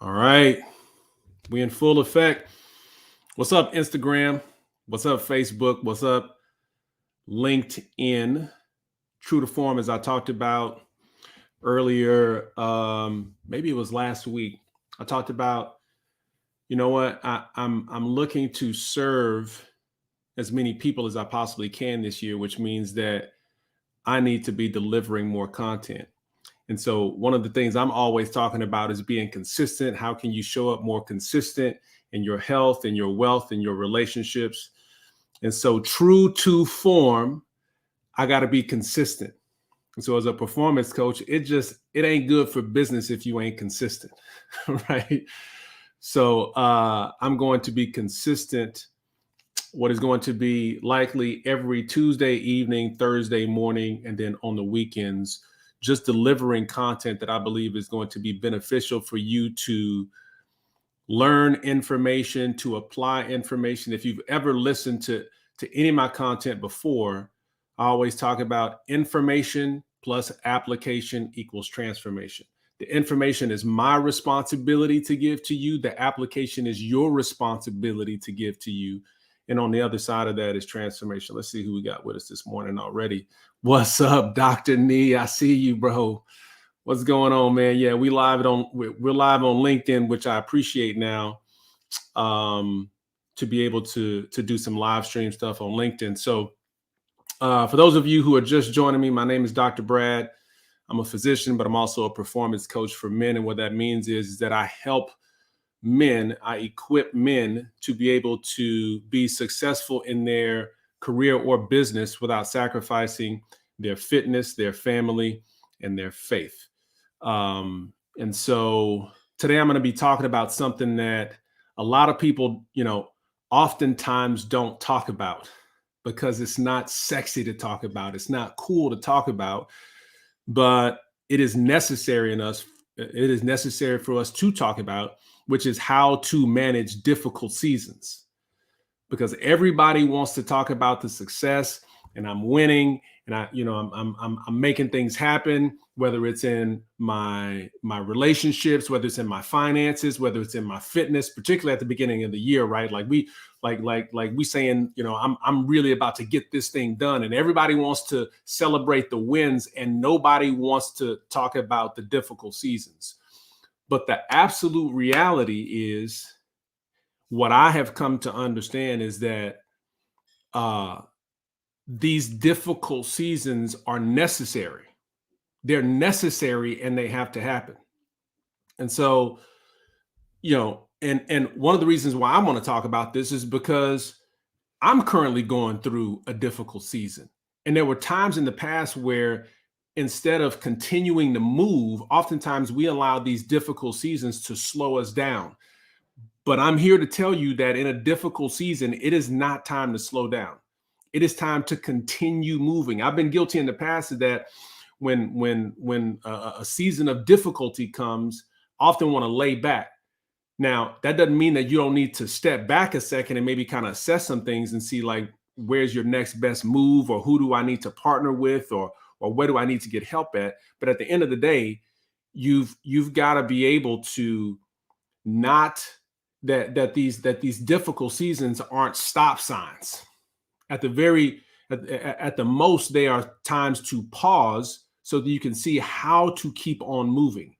All right. We in full effect. What's up, Instagram? What's up, Facebook? What's up, LinkedIn? True to form, as I talked about earlier, maybe it was last week. I talked about, you know what, I'm looking to serve as many people as I possibly can this year, which means that I need to be delivering more content. And so one of the things I'm always talking about is being consistent. How can you show up more consistent in your health and your wealth and your relationships? And so true to form, I got to be consistent. And so as a performance coach, it ain't good for business if you ain't consistent, right? So I'm going to be consistent. What is going to be likely every Tuesday evening, Thursday morning, and then on the weekends, just delivering content that I believe is going to be beneficial for you to learn information, to apply information. If you've ever listened to any of my content before, I always talk about information plus application equals transformation. The information is my responsibility to give to you. The application is your responsibility to give to you. And on the other side of that is transformation. Let's see who we got with us this morning already. What's up, Dr. Nee? I see you, bro. What's going on, man? Yeah, we're live on LinkedIn, which I appreciate now, to be able to do some live stream stuff on LinkedIn. So for those of you who are just joining me, my name is Dr. Brad. I'm a physician, but I'm also a performance coach for men. And what that means is that I help men, I equip men to be able to be successful in their career or business without sacrificing their fitness, their family, and their faith. And so today I'm going to be talking about something that a lot of people, oftentimes don't talk about because it's not sexy to talk about. It's not cool to talk about, but it is necessary It is necessary for us to talk about, which is how to manage difficult seasons. Because everybody wants to talk about the success and I'm winning and I'm making things happen, whether it's in my relationships, whether it's in my finances, whether it's in my fitness, particularly at the beginning of the year, right? Like we saying, I'm really about to get this thing done, and everybody wants to celebrate the wins and nobody wants to talk about the difficult seasons. But the absolute reality is, what I have come to understand is that these difficult seasons are necessary. They're necessary and they have to happen. And so, and one of the reasons why I want to talk about this is because I'm currently going through a difficult season. And there were times in the past where instead of continuing to move, oftentimes we allow these difficult seasons to slow us down. But I'm here to tell you that in a difficult season, it is not time to slow down. It is time to continue moving. I've been guilty in the past of that. When a season of difficulty comes, I often want to lay back. Now, that doesn't mean that you don't need to step back a second and maybe kind of assess some things and see, like, where's your next best move, or who do I need to partner with, or where do I need to get help at? But at the end of the day, you've got to be able to not that these difficult seasons aren't stop signs. At the most, they are times to pause so that you can see how to keep on moving,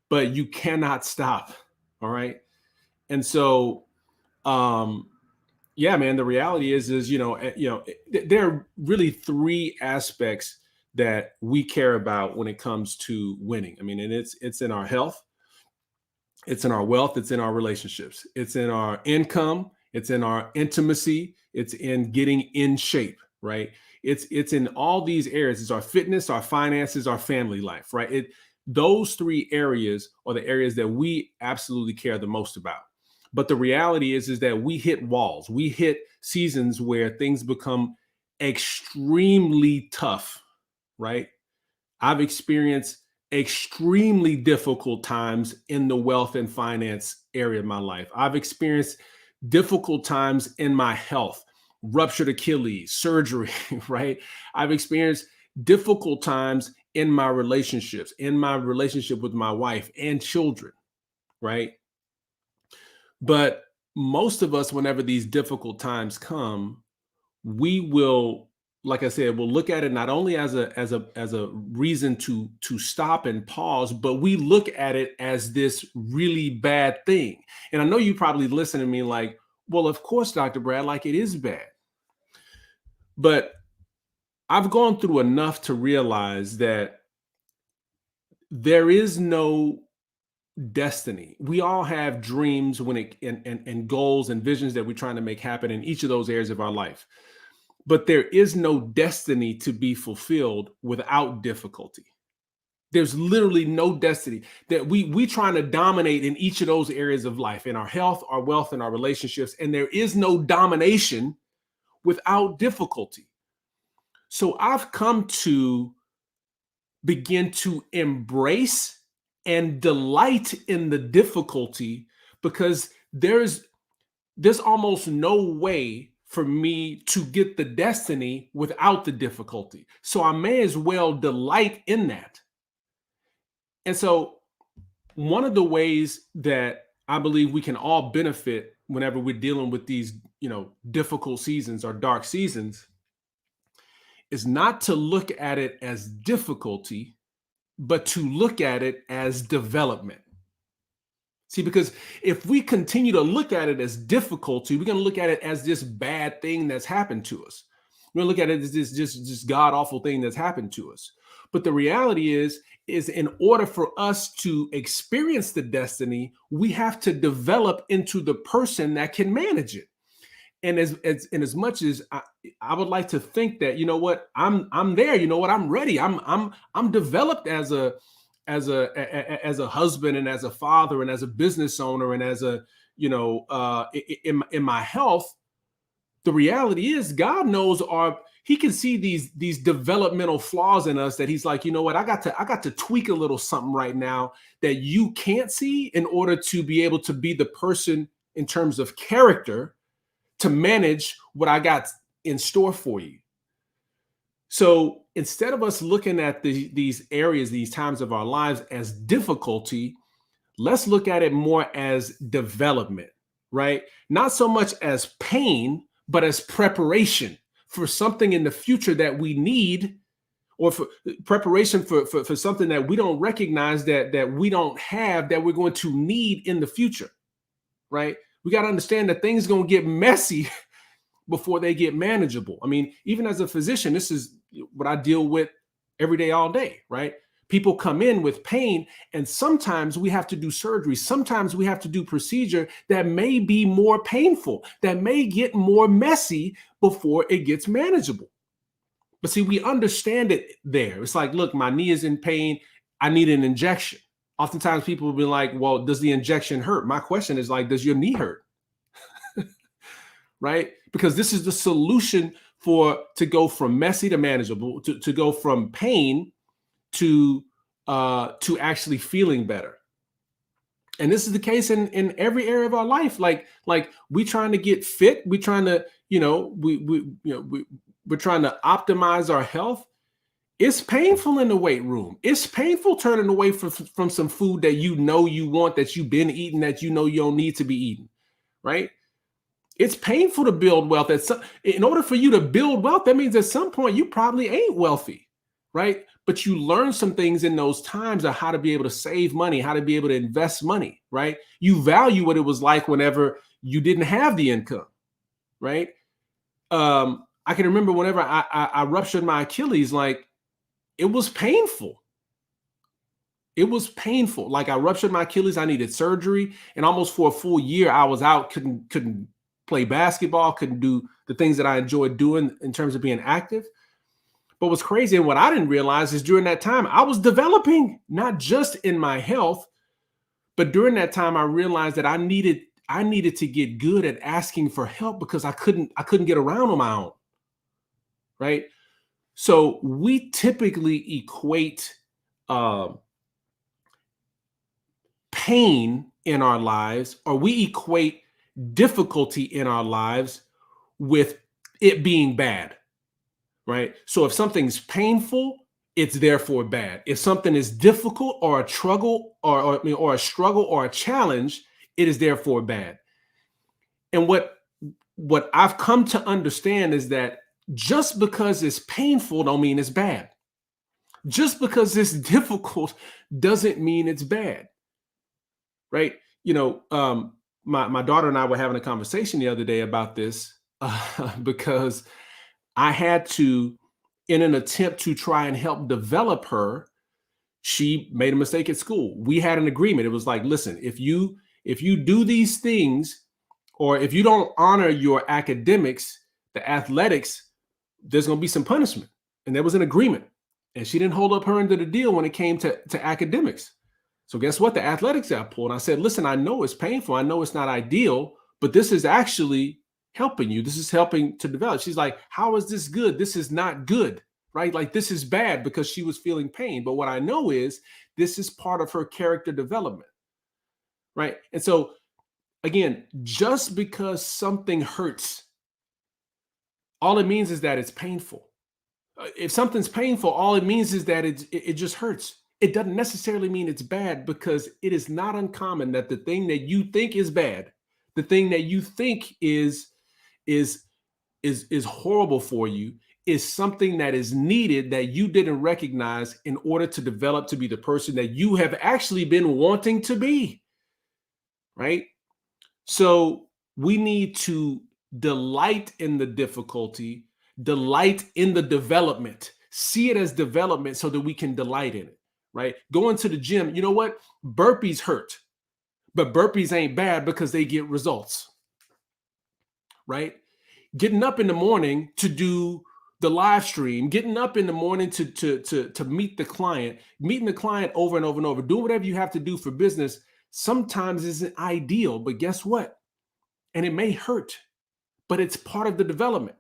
but you cannot stop. All right. And so, yeah, man, the reality is, there are really three aspects that we care about when it comes to winning. I mean, and it's in our health, it's in our wealth, it's in our relationships, it's in our income, it's in our intimacy, it's in getting in shape, right? It's in all these areas. It's our fitness, our finances, our family life, right? Those three areas are the areas that we absolutely care the most about. But the reality is that we hit walls. We hit seasons where things become extremely tough, right? I've experienced extremely difficult times in the wealth and finance area of my life. I've experienced difficult times in my health, ruptured Achilles, surgery, right? I've experienced difficult times in my relationships, in my relationship with my wife and children, right? But most of us, whenever these difficult times come, we will, like I said, we'll look at it not only as a reason to stop and pause, but we look at it as this really bad thing. And I know you probably listen to me like, well, of course, Dr. Brad, like it is bad. But I've gone through enough to realize that there is no destiny. We all have dreams when it and goals and visions that we're trying to make happen in each of those areas of our life. But there is no destiny to be fulfilled without difficulty. There's literally no destiny that we trying to dominate in each of those areas of life, in our health, our wealth, and our relationships. And there is no domination without difficulty. So I've come to begin to embrace and delight in the difficulty, because there's almost no way for me to get the destiny without the difficulty. So I may as well delight in that. And so one of the ways that I believe we can all benefit whenever we're dealing with these, difficult seasons or dark seasons, is not to look at it as difficulty, but to look at it as development. See, because if we continue to look at it as difficulty, we're going to look at it as this bad thing that's happened to us. We're going to look at it as this just god awful thing that's happened to us. But the reality is in order for us to experience the destiny, we have to develop into the person that can manage it. And as much as I would like to think that, you know what, I'm there, you know what, I'm ready. I'm developed as a husband and as a father and as a business owner and as a, in my health. The reality is God knows he can see these developmental flaws in us that he's like, you know what, I got to tweak a little something right now that you can't see in order to be able to be the person in terms of character to manage what I got in store for you. So instead of us looking at these areas, these times of our lives as difficulty, let's look at it more as development, right? Not so much as pain, but as preparation for something in the future that we need, or for preparation for something that we don't recognize that we don't have, that we're going to need in the future, right? We got to understand that things are going to get messy before they get manageable. I mean, even as a physician, this is what I deal with every day, all day, right? People come in with pain, and sometimes we have to do surgery. Sometimes we have to do procedure that may be more painful, that may get more messy before it gets manageable. But see, we understand it there. It's like, look, my knee is in pain. I need an injection. Oftentimes people will be like, well, does the injection hurt? My question is like, does your knee hurt? Right? Because this is the solution to go from messy to manageable, to go from pain to actually feeling better. And this is the case in every area of our life. Like we trying to get fit. We trying to, we're trying to optimize our health. It's painful in the weight room. It's painful turning away from some food that you want, that you've been eating, that you don't need to be eating, right? It's painful to build wealth. In order for you to build wealth, that means at some point you probably ain't wealthy, right? But you learn some things in those times of how to be able to save money, how to be able to invest money, right? You value what it was like whenever you didn't have the income, right? I can remember whenever I ruptured my Achilles, like it was painful. It was painful. Like I ruptured my Achilles, I needed surgery, and almost for a full year I was out, couldn't play basketball, couldn't do the things that I enjoyed doing in terms of being active. But what's crazy and what I didn't realize is during that time I was developing, not just in my health, but during that time I realized that I needed to get good at asking for help, because I couldn't get around on my own, right? So we typically equate pain in our lives, or we equate difficulty in our lives with it being bad, right? So if something's painful, it's therefore bad. If something is difficult or a struggle or a challenge, it is therefore bad. And what I've come to understand is that just because it's painful don't mean it's bad. Just because it's difficult doesn't mean it's bad, right? My daughter and I were having a conversation the other day about this because I had to, in an attempt to try and help develop her, she made a mistake at school. We had an agreement. It was like, listen, if you do these things, or if you don't honor your academics, the athletics, there's going to be some punishment. And there was an agreement. And she didn't hold up her end of the deal when it came to academics. So guess what? The athletics got pulled. I said, listen, I know it's painful. I know it's not ideal, but this is actually helping you. This is helping to develop. She's like, how is this good? This is not good, right? Like, this is bad, because she was feeling pain. But what I know is this is part of her character development, right? And so again, just because something hurts, all it means is that it's painful. If something's painful, all it means is that it just hurts. It doesn't necessarily mean it's bad, because it is not uncommon that the thing that you think is bad, the thing that you think is horrible for you, is something that is needed that you didn't recognize in order to develop to be the person that you have actually been wanting to be, right? So we need to delight in the difficulty, delight in the development, see it as development so that we can delight in it, right? Going to the gym, you know what? Burpees hurt, but burpees ain't bad because they get results, right? Getting up in the morning to do the live stream, getting up in the morning to meet the client, meeting the client over and over and over, doing whatever you have to do for business, sometimes isn't ideal, but guess what? And it may hurt, but it's part of the development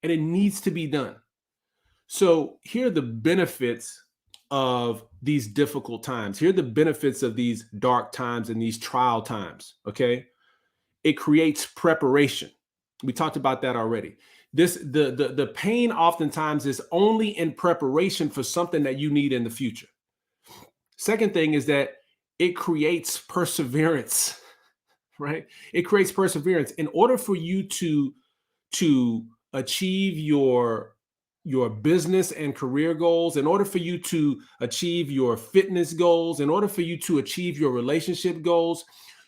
and it needs to be done. So here are the benefits of these difficult times. Here are the benefits of these dark times and these trial times, okay? It creates preparation. We talked about that already. The pain oftentimes is only in preparation for something that you need in the future. Second thing is that it creates perseverance, right? It creates perseverance. In order for you to achieve your business and career goals, in order for you to achieve your fitness goals, in order for you to achieve your relationship goals,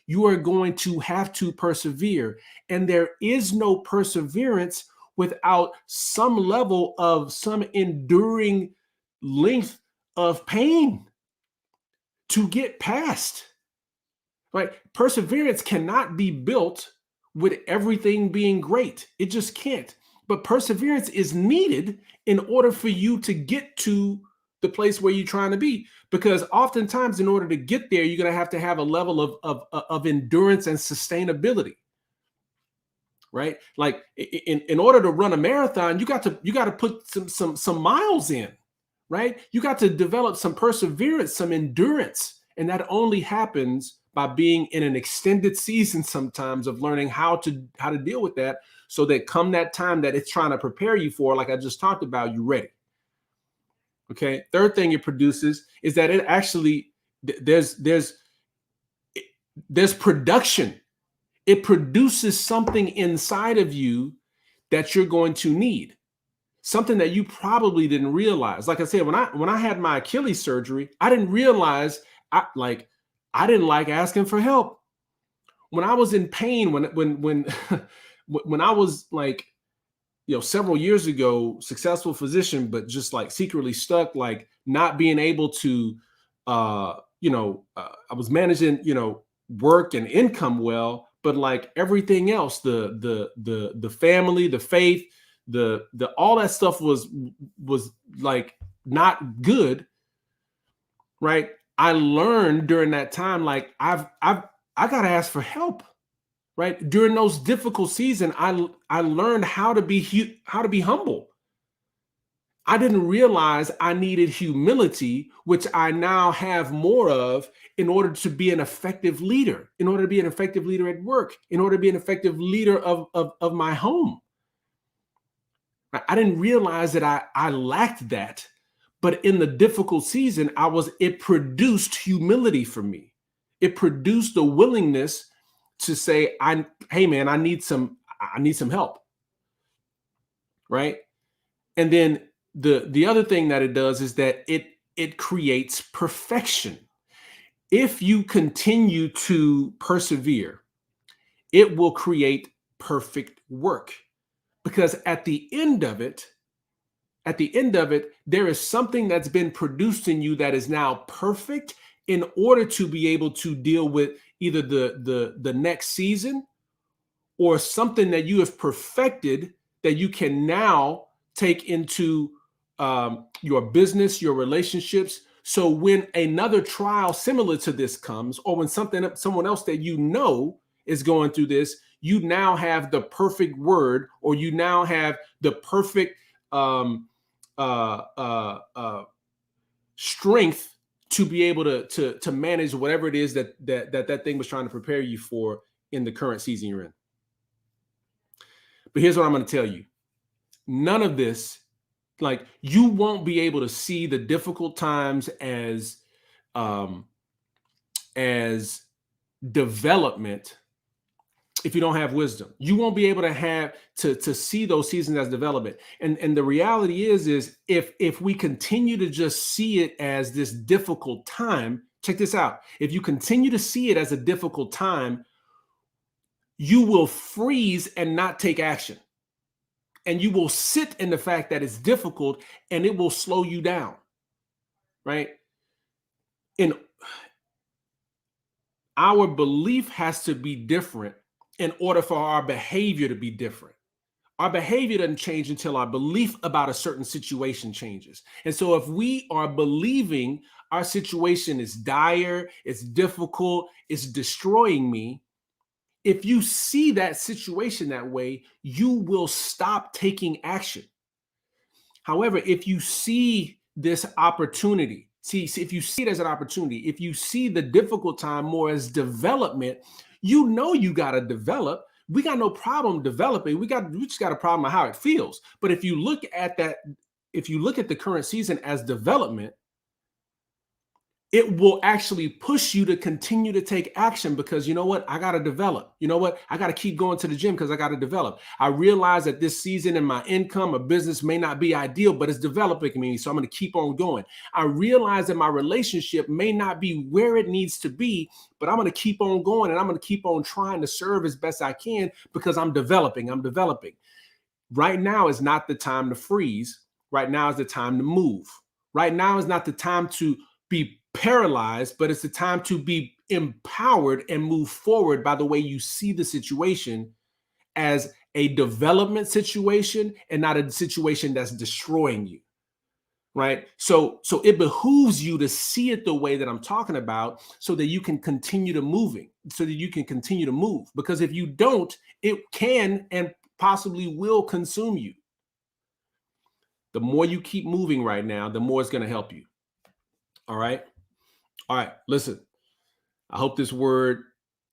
you are going to have to persevere. And there is no perseverance without some level of some enduring length of pain to get past, right? Perseverance cannot be built with everything being great. It just can't. But perseverance is needed in order for you to get to the place where you're trying to be. Because oftentimes, in order to get there, you're going to have a level of endurance and sustainability, right? Like in order to run a marathon, you got to put some miles in, right? You got to develop some perseverance, some endurance, and that only happens by being in an extended season sometimes of learning how to deal with that, so that come that time that it's trying to prepare you for, like I just talked about, you're ready. Okay. Third thing it produces is that it actually there's production. It produces something inside of you that you're going to need, something that you probably didn't realize. Like I said, when I had my Achilles surgery, I didn't realize I didn't like asking for help. When I was in pain, when I was like, several years ago, successful physician, but just like secretly stuck, like not being able to, I was managing, work and income well, but like everything else, the family, the faith, the all that stuff was like not good, right? I learned during that time, like I got to ask for help. Right. During those difficult seasons, I learned how to be humble. I didn't realize I needed humility, which I now have more of in order to be an effective leader, in order to be an effective leader at work, in order to be an effective leader of my home. I didn't realize that I lacked that. But in the difficult season, it produced humility for me. It produced the willingness to say, hey man, I need some help, right? And then the other thing that it does is that it creates perfection. If you continue to persevere, it will create perfect work, because at the end of it, there is something that's been produced in you that is now perfect in order to be able to deal with either the next season, or something that you have perfected that you can now take into your business, your relationships. So when another trial similar to this comes, or when someone else that you know is going through this, you now have the perfect word, or you now have the perfect strength to be able to manage whatever it is that thing was trying to prepare you for in the current season you're in. But here's what I'm going to tell you. None of this, like, you won't be able to see the difficult times as development if you don't have wisdom. You won't be able to have to see those seasons as development. And the reality is if we continue to just see it as this difficult time, check this out. If you continue to see it as a difficult time, you will freeze and not take action. And you will sit in the fact that it's difficult, and it will slow you down, right? And our belief has to be different in order for our behavior to be different. Our behavior doesn't change until our belief about a certain situation changes. And so if we are believing our situation is dire, it's difficult, it's destroying me, if you see that situation that way, you will stop taking action. However, if you see this opportunity, if you see it as an opportunity, if you see the difficult time more as development, you know you got to develop. We got no problem developing. We just got a problem with how it feels. But if you look at the current season as development, it will actually push you to continue to take action, because you know what? I got to develop. You know what? I got to keep going to the gym because I got to develop. I realize that this season in my income or business may not be ideal, but it's developing me. So I'm going to keep on going. I realize that my relationship may not be where it needs to be, but I'm going to keep on going, and I'm going to keep on trying to serve as best I can because I'm developing. Right now is not the time to freeze. Right now is the time to move. Right now is not the time to be paralyzed, but it's the time to be empowered and move forward by the way you see the situation as a development situation and not a situation that's destroying you, right? So it behooves you to see it the way that I'm talking about, so that you can continue to move, because if you don't, it can and possibly will consume you. The more you keep moving right now, the more it's going to help you. All right. Listen, I hope this word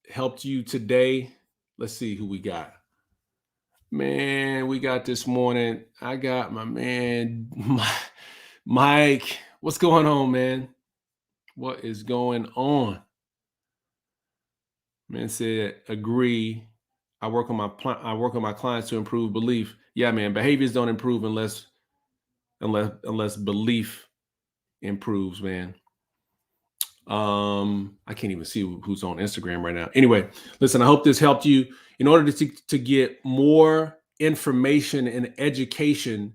helped you today. Let's see who we got. Man, we got this morning. I got my man, Mike. What's going on, man? What is going on? Man said, agree. I work on my clients to improve belief. Yeah, man, behaviors don't improve unless belief improves, man. I can't even see who's on Instagram right now. Anyway, listen, I hope this helped you. In order to get more information and education,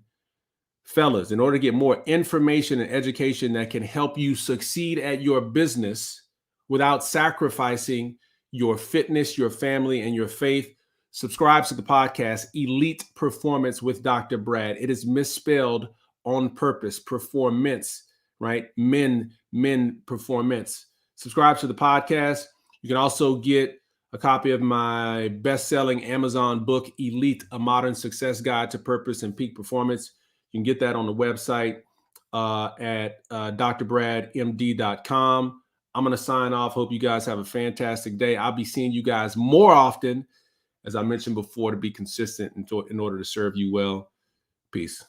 fellas, in order to get more information and education that can help you succeed at your business without sacrificing your fitness, your family, and your faith, subscribe to the podcast, Elite Performance with Dr. Brad. It is misspelled on purpose, performance, right? Men performance. Subscribe to the podcast. You can also get a copy of my best-selling Amazon book, Elite, A Modern Success Guide to Purpose and Peak Performance. You can get that on the website at drbradmd.com. I'm going to sign off. Hope you guys have a fantastic day. I'll be seeing you guys more often, as I mentioned before, to be consistent in order to serve you well. Peace.